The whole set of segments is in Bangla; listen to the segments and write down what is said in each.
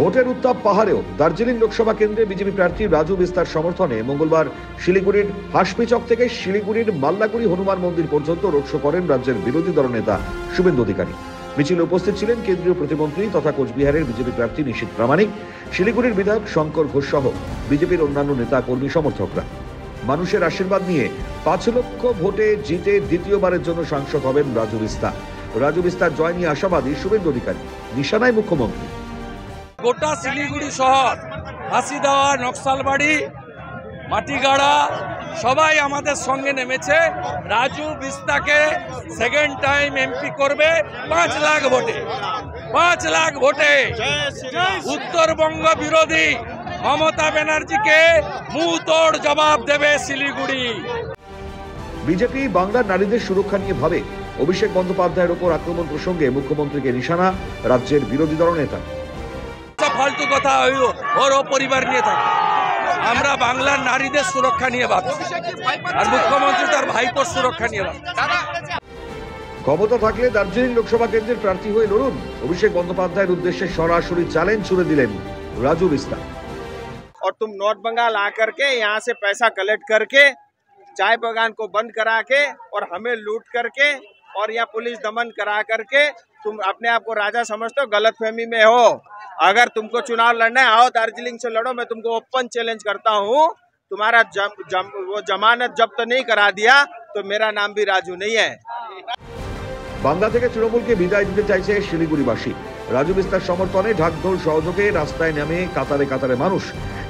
ভোটের উত্তাপ পাহাড়েও দার্জিলিং লোকসভা কেন্দ্রে বিজেপি প্রার্থী রাজু বিস্তার সমর্থনে মঙ্গলবার শিলিগুড়ির হাসপিচক থেকে শিলিগুড়ির মাল্লাগুড়ি হনুমান মন্দির পর্যন্ত রোড শো করেন রাজ্যের বিরোধী দলনেতা শুভেন্দু অধিকারী। মিছিলে উপস্থিত ছিলেন কেন্দ্রীয় প্রতিমন্ত্রী তথা কোচবিহারের বিজেপি প্রার্থী নিশীথ প্রামাণিক, শিলিগুড়ির বিধায়ক শঙ্কর ঘোষ সহ বিজেপির অন্যান্য নেতা কর্মী সমর্থকরা। মানুষের আশীর্বাদ নিয়ে 5 লক্ষ ভোটে জিতে দ্বিতীয়বারের জন্য সাংসদ হবেন রাজু বিস্তার। রাজু বিস্তার জয় নিয়ে আশাবাদী শুভেন্দু অধিকারী। নিশানায় মুখ্যমন্ত্রী। গোটা শিলিগুড়ি শহর, হাসিদাওয়া, নকশালবাড়ি, মাটিগাড়া সবাই আমাদের সঙ্গে নেমেছে। রাজু বিস্তাকে সেকেন্ড টাইম এমপি করবে 5 লাখ ভোটে। 5 লাখ ভোটে উত্তরবঙ্গ বিরোধী মমতা ব্যানার্জিকে মুঁহতোড় জবাব দেবে শিলিগুড়ি। বিজেপি বাংলার নারীদের সুরক্ষা নিয়ে ভাবে, অভিষেক বন্দ্যোপাধ্যায়ের ওপর আক্রমণ প্রসঙ্গে মুখ্যমন্ত্রীকে নিশানা রাজ্যের বিরোধী দলনেতা। ফালতু কথা ওর পরিবার নিয়ে থাকে, আমরা বাংলার নারীদের সুরক্ষা নিয়ে ভাবছি, আর মুখ্যমন্ত্রী তার ভাইপোর সুরক্ষা নিয়ে ভাবছি। ক্ষমতা থাকলে দার্জিলিং লোকসভা কেন্দ্রের প্রার্থী হয়ে লড়ুন, অভিষেক বন্দ্যোপাধ্যায়ের উদ্দেশ্যে সরাসরি চ্যালেঞ্জ ছুড়ে দিলেন রাজু বিস্তার। और तुम नॉर्थ बंगाल आकर के यहाँ से पैसा कलेक्ट करके चाय बागान को बंद करा के और हमें लूट करके और यहाँ पुलिस दमन करा करके तुम अपने आप को राजा समझते हो, गलतफहमी में हो। अगर तुमको चुनाव लड़ना है, आओ दार्जिलिंग से लड़ो। मैं तुमको ओपन चैलेंज करता हूँ, तुम्हारा वो जमानत जब्त नहीं करा दिया तो मेरा नाम भी राजू नहीं है। বাংলা থেকে তৃণমূলকে বিদায় দিতে চাইছে শিলিগুড়িবাসী। রাজু বিস্তার সমর্থনে ঢাকঢোল সহযোগে রাস্তায় নেমে কাতারে কাতারে মানুষ।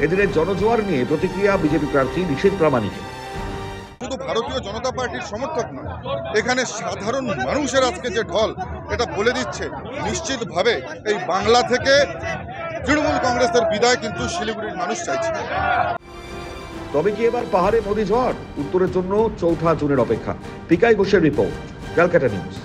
এদিনের জনজোয়ার নিয়ে প্রতিক্রিয়া বিজেপি প্রার্থী নিশীথ প্রামাণিক। শুধু ভারতীয় জনতা পার্টির সমর্থক নয়, এখানে সাধারণ মানুষের আজকে যে ঢল, এটা বলে দিচ্ছে নিশ্চিতভাবে এই বাংলা থেকে তৃণমূল কংগ্রেসের বিদায় কিন্তু শিলিগুড়ির মানুষ চাইছে। তবে কি এবার পাহাড়ে মোদি ঝড়? উত্তরের জন্য 4 জুনের অপেক্ষা। পিকাই ঘোষের রিপোর্ট, ক্যালকাটা নিউজ।